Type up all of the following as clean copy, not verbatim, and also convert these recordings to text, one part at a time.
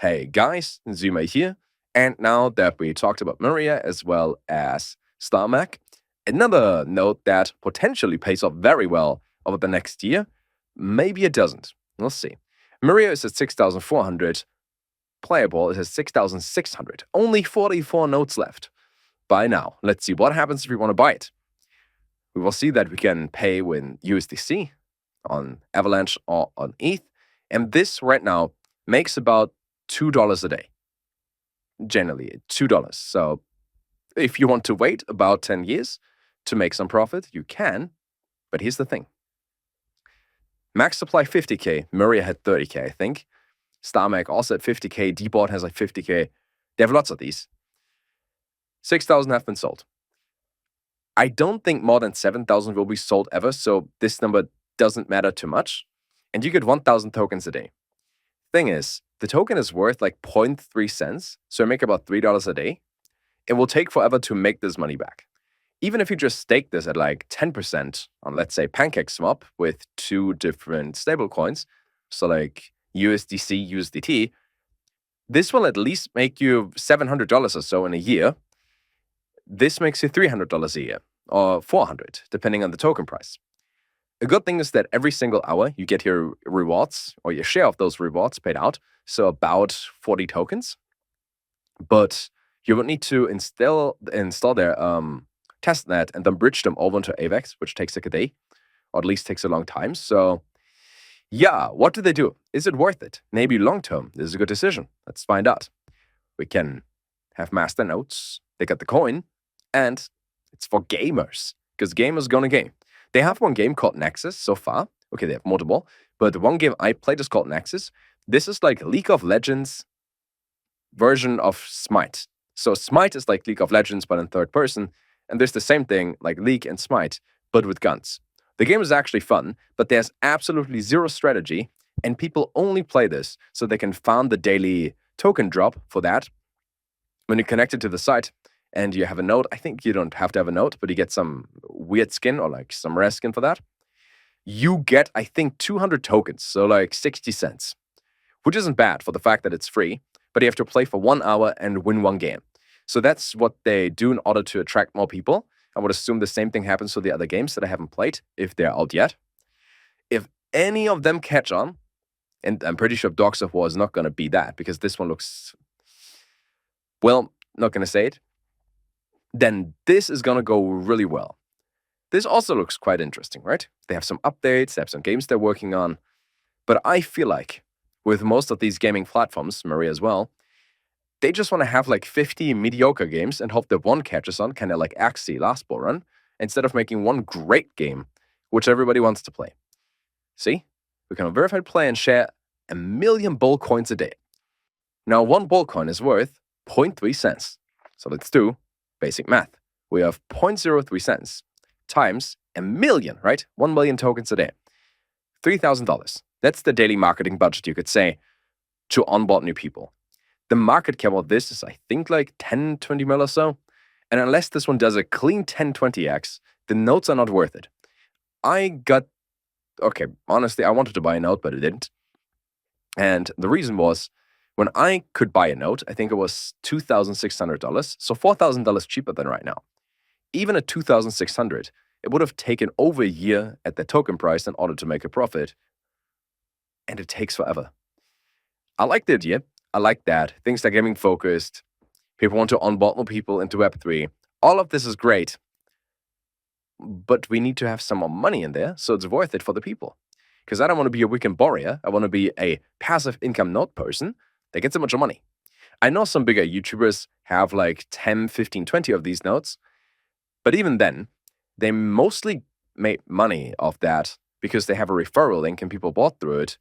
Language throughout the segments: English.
Hey guys, Zuma here. And now that we talked about Maria as well as StarMac, another node that potentially pays off very well over the next year, maybe it doesn't. We'll see. Maria is at 6,400. Playable is at 6,600. Only 44 nodes left. Buy now. Let's see what happens if we want to buy it. We will see that we can pay with USDC on Avalanche or on ETH. And this right now makes about $2 a day. Generally, $2. So if you want to wait about 10 years to make some profit, you can. But here's the thing. Max supply 50K. Maria had 30K, I think. StarMac also at 50K. Dbot has like 50K. They have lots of these. 6,000 have been sold. I don't think more than 7,000 will be sold ever, so this number doesn't matter too much. And you get 1,000 tokens a day. Thing is, the token is worth like 0.3 cents, so you make about $3 a day. It will take forever to make this money back. Even if you just stake this at like 10% on, let's say, PancakeSwap with two different stablecoins, so like USDC, USDT, this will at least make you $700 or so in a year. This makes you $300 a year, or $400, depending on the token price. A good thing is that every single hour you get your rewards, or your share of those rewards paid out, so about 40 tokens. But you would need to install their testnet and then bridge them over into AVAX, which takes like a day, or at least takes a long time. So yeah, what do they do? Is it worth it? Maybe long-term, this is a good decision. Let's find out. We can have master nodes, they got the coin, and it's for gamers, because gamers gonna game. They have one game called Nexus so far. Okay, they have multiple, but the one game I played is called Nexus. This is like League of Legends version of Smite. So Smite is like League of Legends, but in third person, and there's the same thing like League and Smite, but with guns. The game is actually fun, but there's absolutely zero strategy, and people only play this so they can farm the daily token drop for that. When you connect it to the site and you have a node, I think you don't have to have a node, but you get some weird skin or like some rare skin for that. You get, I think, 200 tokens, so like 60 cents, which isn't bad for the fact that it's free, but you have to play for 1 hour and win one game. So that's what they do in order to attract more people. I would assume the same thing happens to the other games that I haven't played, if they're out yet. If any of them catch on, and I'm pretty sure Dogs of War is not going to be that, because this one looks, well, not going to say it, then this is going to go really well. This also looks quite interesting, right? They have some updates, they have some games they're working on, but I feel like with most of these gaming platforms, Maria as well, they just want to have like 50 mediocre games and hope that one catches on, kind of like Axie Last Bull Run, instead of making one great game, which everybody wants to play. See? We can verified play and share 1 million bull coins a day. Now, one bull coin is worth 0.3 cents. So let's do basic math. We have 0.03 cents times 1 million, right? 1 million tokens a day. $3,000. That's the daily marketing budget, you could say, to onboard new people. The market cap of this is, I think, like 10, 20 mil or so. And unless this one does a clean 10, 20x, the notes are not worth it. Honestly, I wanted to buy a note, but it didn't. And the reason was, when I could buy a note, I think it was $2,600, so $4,000 cheaper than right now. Even at $2,600, it would have taken over a year at the token price in order to make a profit. And it takes forever. I like the idea. I like that. Things are gaming focused. People want to onboard more people into Web3. All of this is great. But we need to have some more money in there, so it's worth it for the people. Because I don't want to be a weekend warrior. I want to be a passive income node person that gets a bunch of money. I know some bigger YouTubers have like 10, 15, 20 of these nodes. But even then, they mostly make money off that because they have a referral link and people bought through it.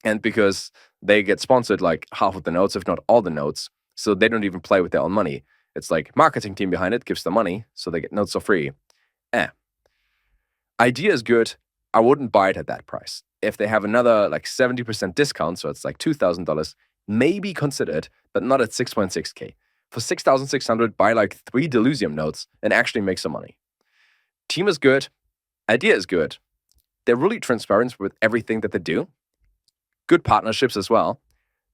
And because they get sponsored like half of the nodes, if not all the nodes. So they don't even play with their own money. It's like marketing team behind it gives them money, so they get nodes for free. Idea is good. I wouldn't buy it at that price. If they have another like 70% discount, so it's like $2,000, maybe consider it, but not at 6.6K. For 6,600, buy like 3 Delusium nodes and actually make some money. Team is good. Idea is good. They're really transparent with everything that they do. Good partnerships as well.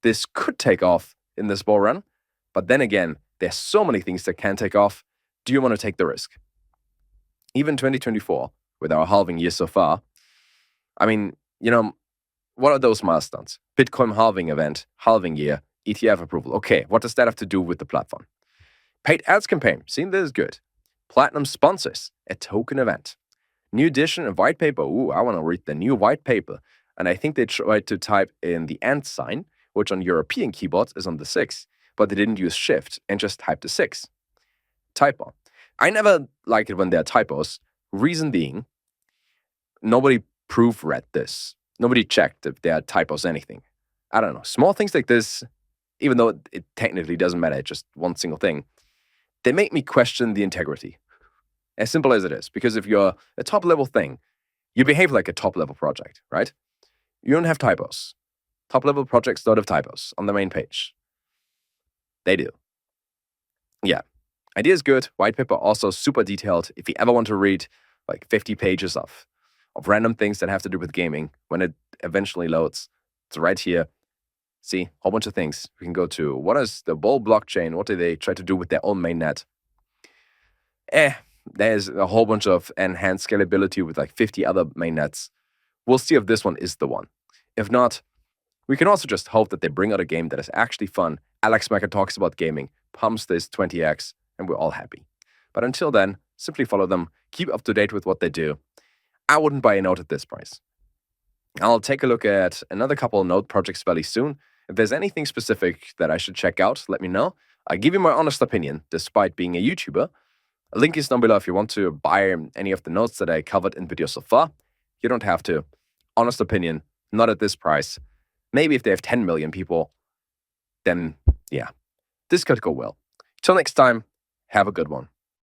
this could take off in this bull run. But then again, there's so many things that can take off. Do you want to take the risk? Even 2024, with our halving year so far, I mean, what are those milestones? Bitcoin halving event, halving year, ETF approval. Okay, what does that have to do with the platform? Paid ads campaign, seeing this is good. Platinum sponsors, a token event. New edition of white paper. Ooh, I want to read the new white paper. And I think they tried to type in the and sign, which on European keyboards is on the 6, but they didn't use shift and just typed the 6. Typo. I never like it when there are typos. Reason being, nobody proofread this. Nobody checked if there are typos anything. I don't know. Small things like this, even though it technically doesn't matter, it's just one single thing, they make me question the integrity. As simple as it is. Because if you're a top-level thing, you behave like a top-level project, right? You don't have typos. Top-level projects don't have typos on the main page. They do. Yeah. Idea is good. White paper also super detailed. If you ever want to read like 50 pages of random things that have to do with gaming, when it eventually loads, it's right here. See, whole bunch of things. We can go to, what is the Bull blockchain? What do they try to do with their own mainnet? There's a whole bunch of enhanced scalability with like 50 other mainnets. We'll see if this one is the one. If not, we can also just hope that they bring out a game that is actually fun. Alex Macker talks about gaming, pumps this 20x, and we're all happy. But until then, simply follow them, keep up to date with what they do. I wouldn't buy a node at this price. I'll take a look at another couple of node projects fairly soon. If there's anything specific that I should check out, let me know. I give you my honest opinion, despite being a YouTuber. A link is down below if you want to buy any of the nodes that I covered in videos so far. You don't have to. Honest opinion, not at this price. Maybe if they have 10 million people, then yeah, this could go well. Till next time, have a good one.